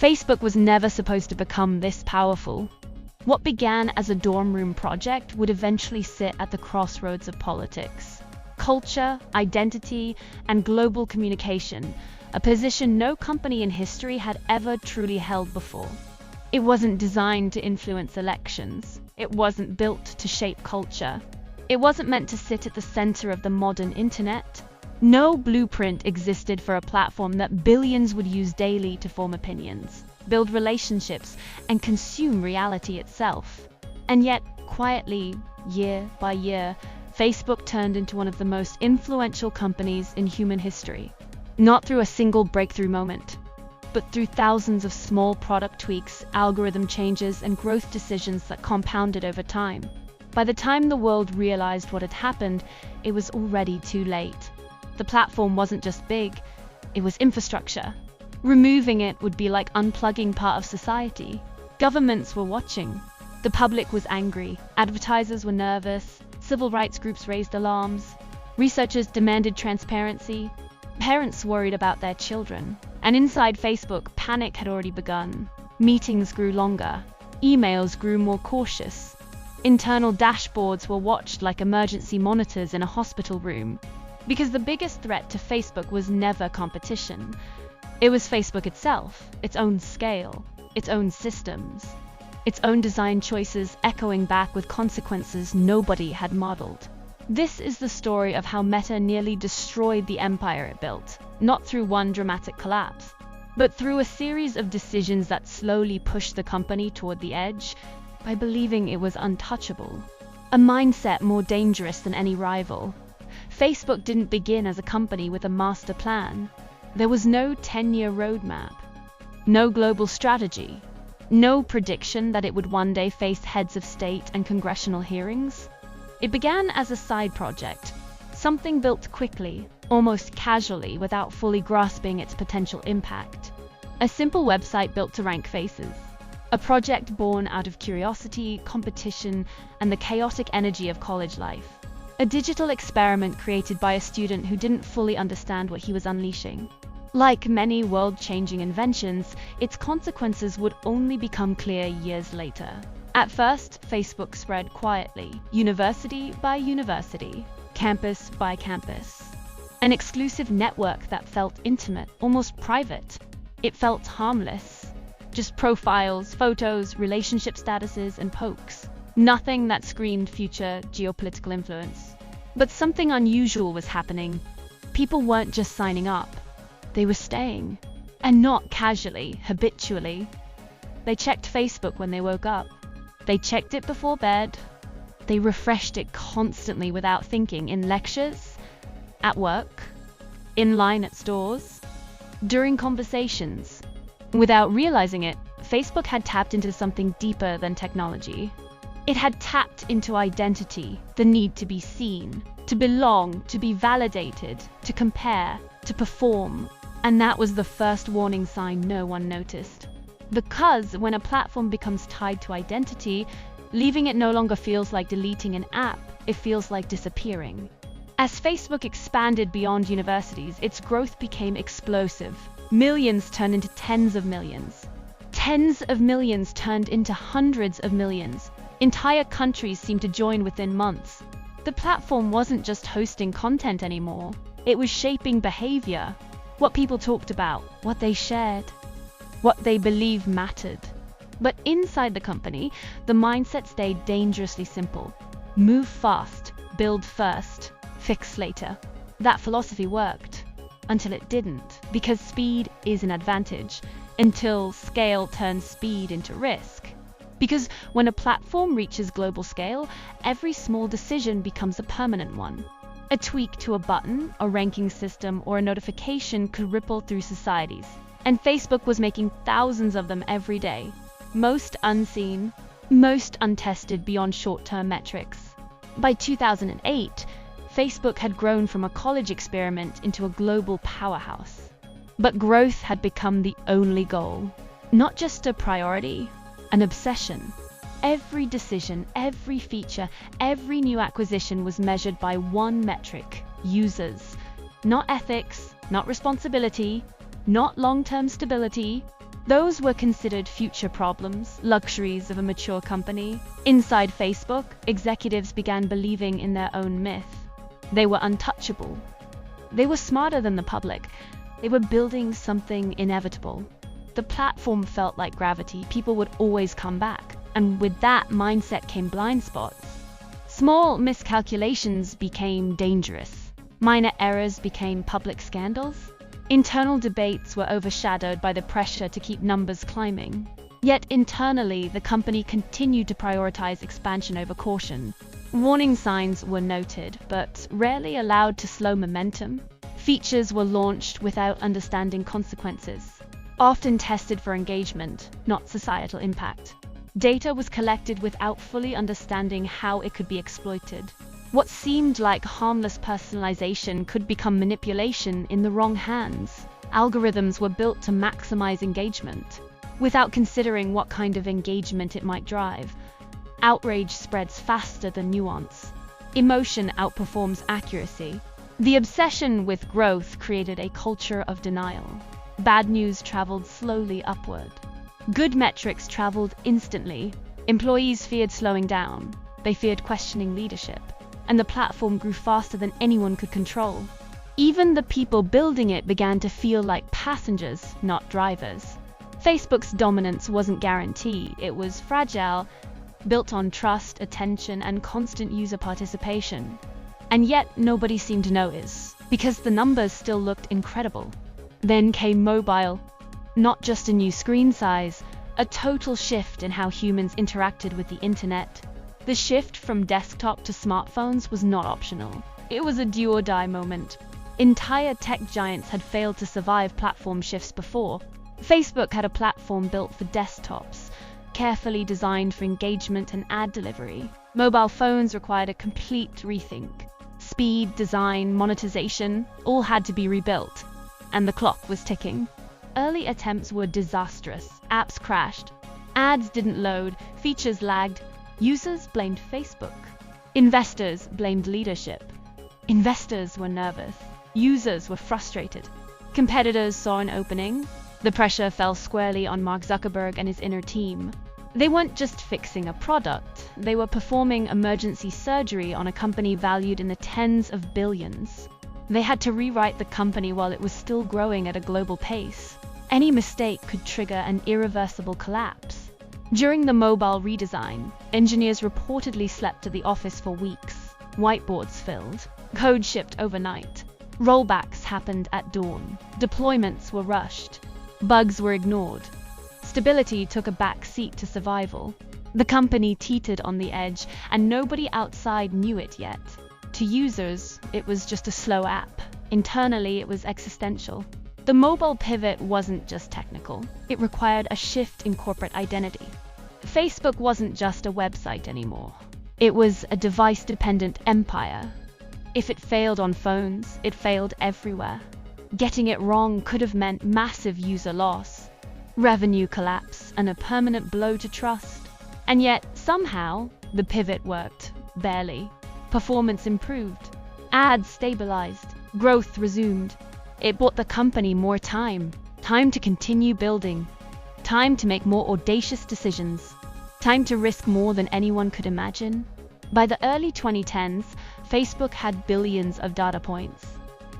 Facebook was never supposed to become this powerful. What began as a dorm room project would eventually sit at the crossroads of politics, culture, identity, and global communication, a position no company in history had ever truly held before. It wasn't designed to influence elections. It wasn't built to shape culture. It wasn't meant to sit at the center of the modern internet. No blueprint existed for a platform that billions would use daily to form opinions, build relationships, and consume reality itself. And yet, quietly, year by year, Facebook turned into one of the most influential companies in human history. Not through a single breakthrough moment, but through thousands of small product tweaks, algorithm changes, and growth decisions that compounded over time. By the time the world realized what had happened, it was already too late. The platform wasn't just big, it was infrastructure. Removing it would be like unplugging part of society. Governments were watching. The public was angry. Advertisers were nervous. Civil rights groups raised alarms. Researchers demanded transparency. Parents worried about their children. And inside Facebook, panic had already begun. Meetings grew longer. Emails grew more cautious. Internal dashboards were watched like emergency monitors in a hospital room. Because the biggest threat to Facebook was never competition. It was Facebook itself, its own scale, its own systems, its own design choices echoing back with consequences nobody had modeled. This is the story of how Meta nearly destroyed the empire it built, not through one dramatic collapse, but through a series of decisions that slowly pushed the company toward the edge by believing it was untouchable. A mindset more dangerous than any rival. Facebook didn't begin as a company with a master plan. There was no 10-year roadmap, no global strategy, no prediction that it would one day face heads of state and congressional hearings. It began as a side project, something built quickly, almost casually, without fully grasping its potential impact. A simple website built to rank faces. A project born out of curiosity, competition, and the chaotic energy of college life. A digital experiment created by a student who didn't fully understand what he was unleashing. Like many world-changing inventions, its consequences would only become clear years later. At first, Facebook spread quietly, university by university, campus by campus. An exclusive network that felt intimate, almost private. It felt harmless. Just profiles, photos, relationship statuses, and pokes. Nothing that screamed future geopolitical influence. But something unusual was happening. People weren't just signing up. They were staying. And not casually, habitually. They checked Facebook when they woke up. They checked it before bed. They refreshed it constantly without thinking, in lectures, at work, in line at stores, during conversations. Without realizing it, Facebook had tapped into something deeper than technology. It had tapped into identity, the need to be seen, to belong, to be validated, to compare, to perform. And that was the first warning sign no one noticed. Because when a platform becomes tied to identity, leaving it no longer feels like deleting an app, it feels like disappearing. As Facebook expanded beyond universities, its growth became explosive. Millions turned into tens of millions. Tens of millions turned into hundreds of millions. Entire countries seemed to join within months. The platform wasn't just hosting content anymore. It was shaping behavior. What people talked about, what they shared, what they believed mattered. But inside the company, the mindset stayed dangerously simple. Move fast, build first, fix later. That philosophy worked. Until it didn't, because speed is an advantage, until scale turns speed into risk. Because when a platform reaches global scale, every small decision becomes a permanent one. A tweak to a button, a ranking system, or a notification could ripple through societies. And Facebook was making thousands of them every day. Most unseen, most untested beyond short-term metrics. By 2008, Facebook had grown from a college experiment into a global powerhouse. But growth had become the only goal. Not just a priority, an obsession. Every decision, every feature, every new acquisition was measured by one metric: users. Not ethics, not responsibility, not long-term stability, Those were considered future problems, luxuries of a mature company. Inside Facebook, executives began believing in their own myth. They were untouchable. They were smarter than the public. They were building something inevitable. The platform felt like gravity. People would always come back. And with that mindset came blind spots. Small miscalculations became dangerous. Minor errors became public scandals. Internal debates were overshadowed by the pressure to keep numbers climbing. Yet internally, the company continued to prioritize expansion over caution. Warning signs were noted, but rarely allowed to slow momentum. Features were launched without understanding consequences, often tested for engagement, not societal impact. Data was collected without fully understanding how it could be exploited. What seemed like harmless personalization could become manipulation in the wrong hands. Algorithms were built to maximize engagement, without considering what kind of engagement it might drive. Outrage spreads faster than nuance. Emotion outperforms accuracy. The obsession with growth created a culture of denial. Bad news traveled slowly upward. Good metrics traveled instantly. Employees feared slowing down. They feared questioning leadership. And the platform grew faster than anyone could control. Even the people building it began to feel like passengers, not drivers. Facebook's dominance wasn't guaranteed. It was fragile, built on trust, attention, and constant user participation. And yet nobody seemed to notice, because the numbers still looked incredible. Then came mobile. Not just a new screen size, a total shift in how humans interacted with the internet. The shift from desktop to smartphones was not optional. It was a do-or-die moment. Entire tech giants had failed to survive platform shifts before. Facebook had a platform built for desktops, carefully designed for engagement and ad delivery. Mobile phones required a complete rethink. Speed, design, monetization, all had to be rebuilt. And the clock was ticking. Early attempts were disastrous. Apps crashed. Ads didn't load. Features lagged. Users blamed Facebook. Investors blamed leadership. Investors were nervous. Users were frustrated. Competitors saw an opening. The pressure fell squarely on Mark Zuckerberg and his inner team. They weren't just fixing a product. They were performing emergency surgery on a company valued in the tens of billions. They had to rewrite the company while it was still growing at a global pace. Any mistake could trigger an irreversible collapse. During the mobile redesign, engineers reportedly slept at the office for weeks. Whiteboards filled. Code shipped overnight. Rollbacks happened at dawn. Deployments were rushed. Bugs were ignored. Stability took a back seat to survival. The company teetered on the edge, and nobody outside knew it yet. To users, it was just a slow app. Internally, it was existential. The mobile pivot wasn't just technical. It required a shift in corporate identity. Facebook wasn't just a website anymore. It was a device-dependent empire. If it failed on phones, it failed everywhere. Getting it wrong could have meant massive user loss, revenue collapse, and a permanent blow to trust. And yet, somehow, the pivot worked. Barely. Performance improved. Ads stabilized. Growth resumed. It bought the company more time. Time to continue building. Time to make more audacious decisions. Time to risk more than anyone could imagine. By the early 2010s, Facebook had billions of data points.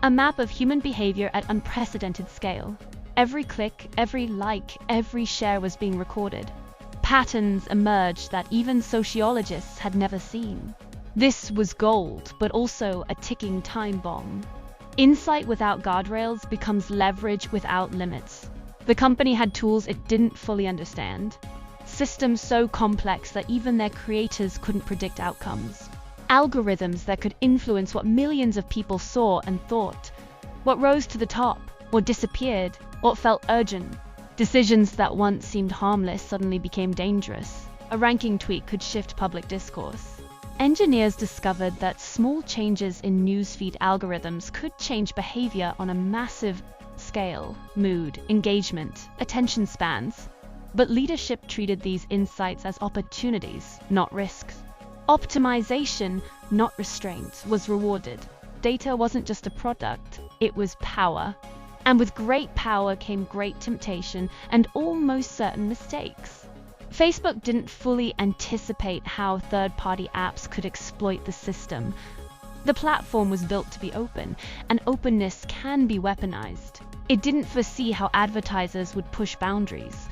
A map of human behavior at unprecedented scale. Every click, every like, every share was being recorded. Patterns emerged that even sociologists had never seen. This was gold, but also a ticking time bomb. Insight without guardrails becomes leverage without limits. The company had tools it didn't fully understand. Systems so complex that even their creators couldn't predict outcomes. Algorithms that could influence what millions of people saw and thought. What rose to the top, what disappeared, what felt urgent. Decisions that once seemed harmless suddenly became dangerous. A ranking tweak could shift public discourse. Engineers discovered that small changes in newsfeed algorithms could change behavior on a massive scale: mood, engagement, attention spans. But leadership treated these insights as opportunities, not risks. Optimization, not restraint, was rewarded. Data wasn't just a product, it was power. And with great power came great temptation and almost certain mistakes. Facebook didn't fully anticipate how third-party apps could exploit the system. The platform was built to be open, and openness can be weaponized. It didn't foresee how advertisers would push boundaries,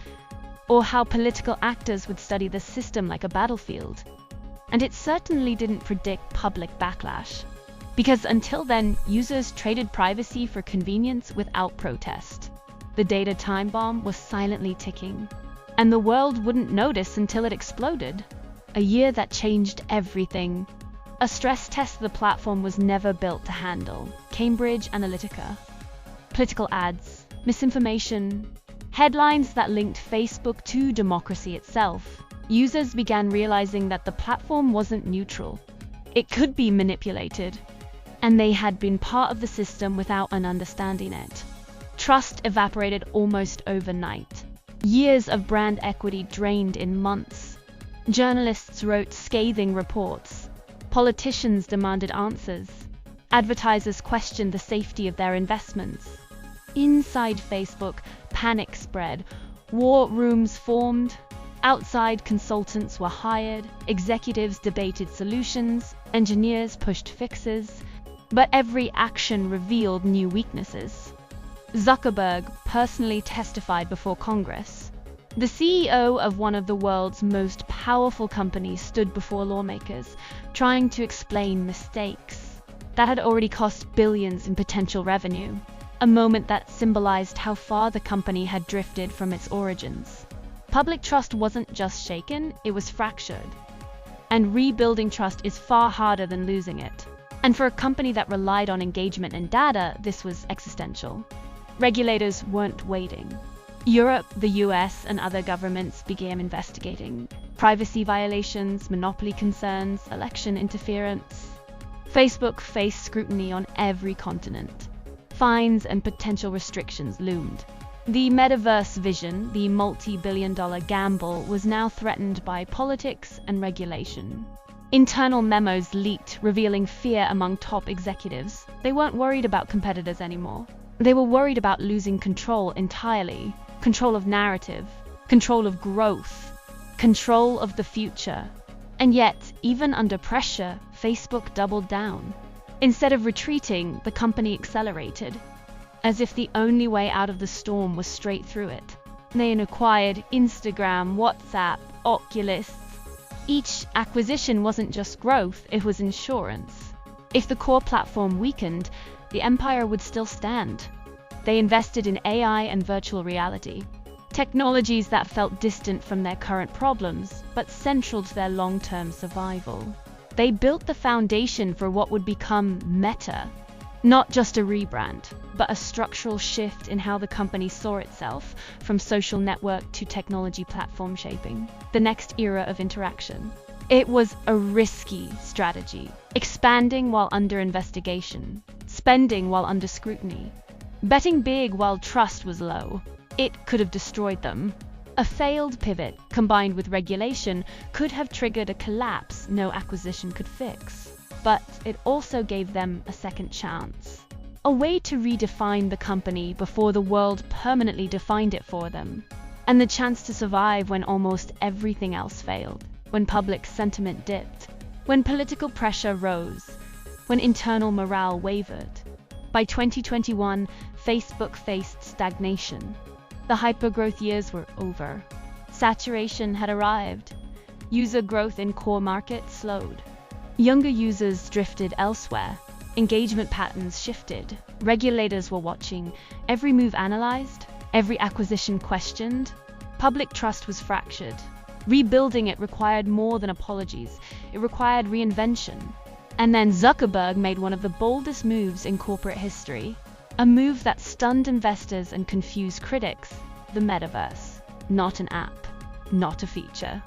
or how political actors would study the system like a battlefield. And it certainly didn't predict public backlash. Because until then, users traded privacy for convenience without protest. The data time bomb was silently ticking, and the world wouldn't notice until it exploded. A year that changed everything. A stress test the platform was never built to handle. Cambridge Analytica. Political ads, misinformation, headlines that linked Facebook to democracy itself. Users began realizing that the platform wasn't neutral. It could be manipulated, and they had been part of the system without an understanding it. Trust evaporated almost overnight. Years of brand equity drained in months. Journalists wrote scathing reports. Politicians demanded answers. Advertisers questioned the safety of their investments. Inside Facebook, panic spread. War rooms formed. Outside consultants were hired. Executives debated solutions. Engineers pushed fixes. But every action revealed new weaknesses. Zuckerberg personally testified before Congress. The CEO of one of the world's most powerful companies stood before lawmakers, trying to explain mistakes that had already cost billions in potential revenue, a moment that symbolized how far the company had drifted from its origins. Public trust wasn't just shaken, it was fractured. And rebuilding trust is far harder than losing it. And for a company that relied on engagement and data, this was existential. Regulators weren't waiting. Europe, the US, and other governments began investigating privacy violations, monopoly concerns, election interference. Facebook faced scrutiny on every continent. Fines and potential restrictions loomed. The Metaverse vision, the multi-billion-dollar gamble, was now threatened by politics and regulation. Internal memos leaked, revealing fear among top executives. They weren't worried about competitors anymore. They were worried about losing control entirely. Control of narrative, control of growth, control of the future. And yet, even under pressure, Facebook doubled down. Instead of retreating, the company accelerated, as if the only way out of the storm was straight through it. They acquired Instagram, WhatsApp, Oculus. Each acquisition wasn't just growth, it was insurance. If the core platform weakened, the empire would still stand. They invested in AI and virtual reality, technologies that felt distant from their current problems, but central to their long-term survival. They built the foundation for what would become Meta, not just a rebrand, but a structural shift in how the company saw itself, from social network to technology platform shaping the next era of interaction. It was a risky strategy, expanding while under investigation, spending while under scrutiny, betting big while trust was low. It could have destroyed them. A failed pivot, combined with regulation, could have triggered a collapse no acquisition could fix. But it also gave them a second chance. A way to redefine the company before the world permanently defined it for them. And the chance to survive when almost everything else failed. When public sentiment dipped. When political pressure rose. When internal morale wavered. By 2021, Facebook faced stagnation. The hypergrowth years were over. Saturation had arrived. User growth in core markets slowed. Younger users drifted elsewhere. Engagement patterns shifted. Regulators were watching. Every move analyzed. Every acquisition questioned. Public trust was fractured. Rebuilding it required more than apologies. It required reinvention. And then Zuckerberg made one of the boldest moves in corporate history. A move that stunned investors and confused critics. The Metaverse. Not an app. Not a feature.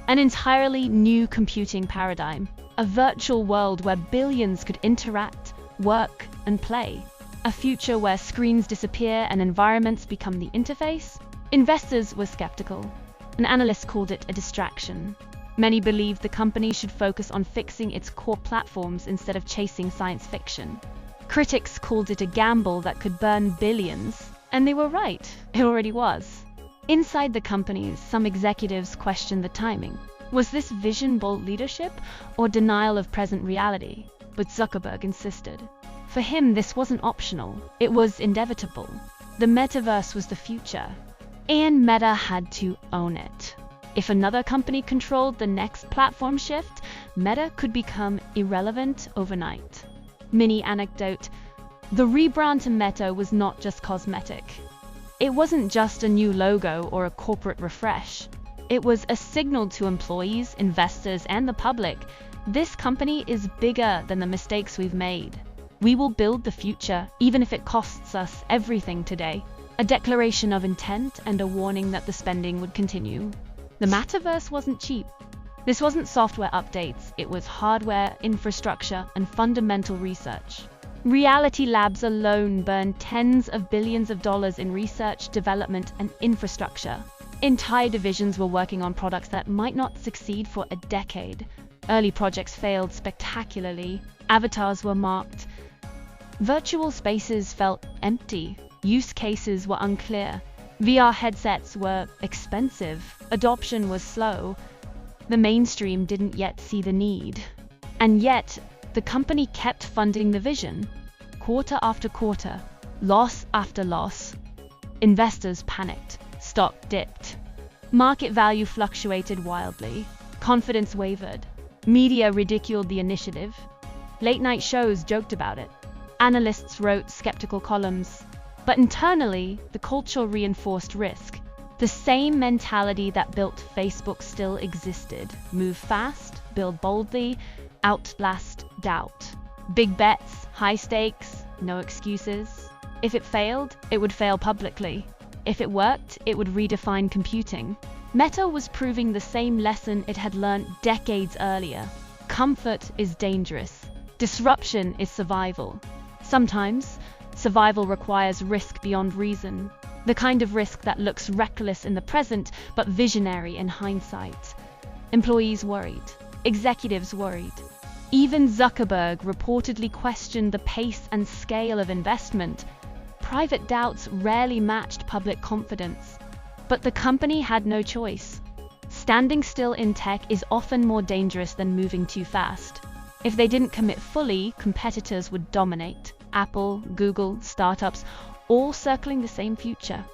An entirely new computing paradigm. A virtual world where billions could interact, work, and play. A future where screens disappear and environments become the interface. Investors were skeptical. An analyst called it a distraction. Many believed the company should focus on fixing its core platforms instead of chasing science fiction. Critics called it a gamble that could burn billions, and they were right, it already was. Inside the companies, some executives questioned the timing. Was this vision bold leadership or denial of present reality? But Zuckerberg insisted. For him, this wasn't optional, it was inevitable. The metaverse was the future, and Meta had to own it. If another company controlled the next platform shift, Meta could become irrelevant overnight. Mini anecdote: the rebrand to Meta was not just cosmetic. It wasn't just a new logo or a corporate refresh. It was a signal to employees, investors, and the public. This company is bigger than the mistakes we've made. We will build the future, even if it costs us everything today. A declaration of intent and a warning that the spending would continue. The Metaverse wasn't cheap. This wasn't software updates, it was hardware, infrastructure, and fundamental research. Reality Labs alone burned tens of billions of dollars in research, development, and infrastructure. Entire divisions were working on products that might not succeed for a decade. Early projects failed spectacularly. Avatars were marked. Virtual spaces felt empty. Use cases were unclear. VR headsets were expensive. Adoption was slow. The mainstream didn't yet see the need. And yet, the company kept funding the vision. Quarter after quarter, loss after loss. Investors panicked. Stock dipped. Market value fluctuated wildly. Confidence wavered. Media ridiculed the initiative. Late-night shows joked about it. Analysts wrote skeptical columns. But internally, the culture reinforced risk. The same mentality that built Facebook still existed. Move fast, build boldly, outlast doubt. Big bets, high stakes, no excuses. If it failed, it would fail publicly. If it worked, it would redefine computing. Meta was proving the same lesson it had learned decades earlier. Comfort is dangerous. Disruption is survival. Sometimes, survival requires risk beyond reason. The kind of risk that looks reckless in the present, but visionary in hindsight. Employees worried. Executives worried. Even Zuckerberg reportedly questioned the pace and scale of investment. Private doubts rarely matched public confidence. But the company had no choice. Standing still in tech is often more dangerous than moving too fast. If they didn't commit fully, competitors would dominate. Apple, Google, startups, all circling the same future.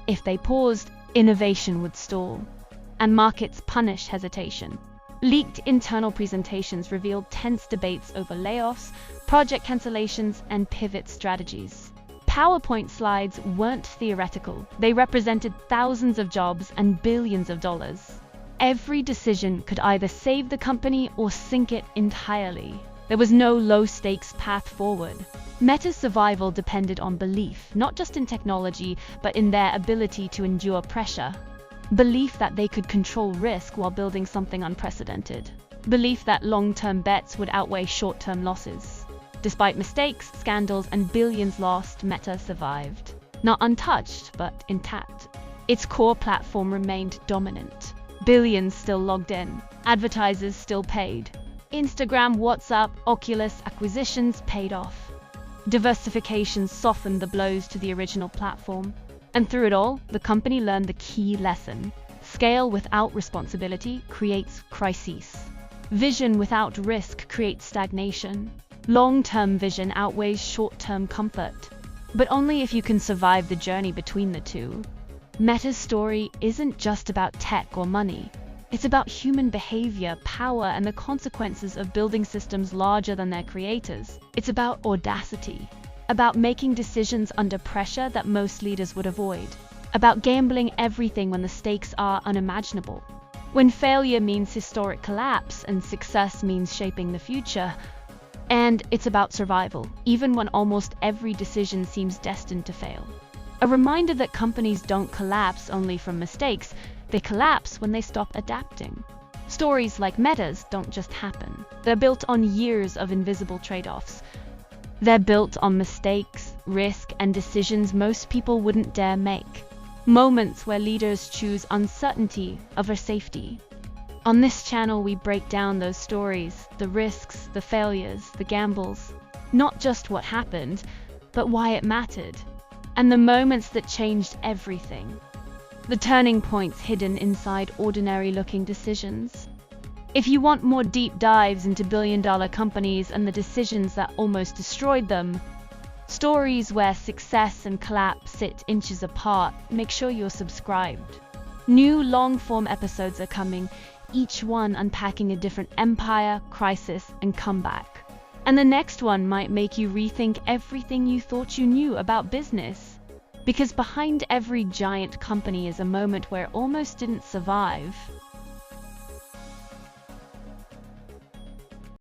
If they paused, innovation would stall. And markets punished hesitation. Leaked internal presentations revealed tense debates over layoffs, project cancellations, and pivot strategies. PowerPoint slides weren't theoretical. They represented thousands of jobs and billions of dollars. Every decision could either save the company or sink it entirely. There was no low-stakes path forward. Meta's survival depended on belief, not just in technology, but in their ability to endure pressure. Belief that they could control risk while building something unprecedented. Belief that long-term bets would outweigh short-term losses. Despite mistakes, scandals, and billions lost, Meta survived. Not untouched, but intact. Its core platform remained dominant. Billions still logged in. Advertisers still paid. Instagram, WhatsApp, Oculus acquisitions paid off. Diversification softened the blows to the original platform. And through it all, the company learned the key lesson. Scale without responsibility creates crises. Vision without risk creates stagnation. Long-term vision outweighs short-term comfort. But only if you can survive the journey between the two. Meta's story isn't just about tech or money. It's about human behavior, power, and the consequences of building systems larger than their creators. It's about audacity. About making decisions under pressure that most leaders would avoid. About gambling everything when the stakes are unimaginable. When failure means historic collapse and success means shaping the future. And it's about survival, even when almost every decision seems destined to fail. A reminder that companies don't collapse only from mistakes, they collapse when they stop adapting. Stories like Meta's don't just happen. They're built on years of invisible trade-offs. They're built on mistakes, risk, and decisions most people wouldn't dare make. Moments where leaders choose uncertainty over safety. On this channel, we break down those stories, the risks, the failures, the gambles. Not just what happened, but why it mattered. And the moments that changed everything. The turning points hidden inside ordinary-looking decisions. If you want more deep dives into billion-dollar companies and the decisions that almost destroyed them, stories where success and collapse sit inches apart, make sure you're subscribed. New long-form episodes are coming, each one unpacking a different empire, crisis, and comeback. And the next one might make you rethink everything you thought you knew about business. Because behind every giant company is a moment where it almost didn't survive.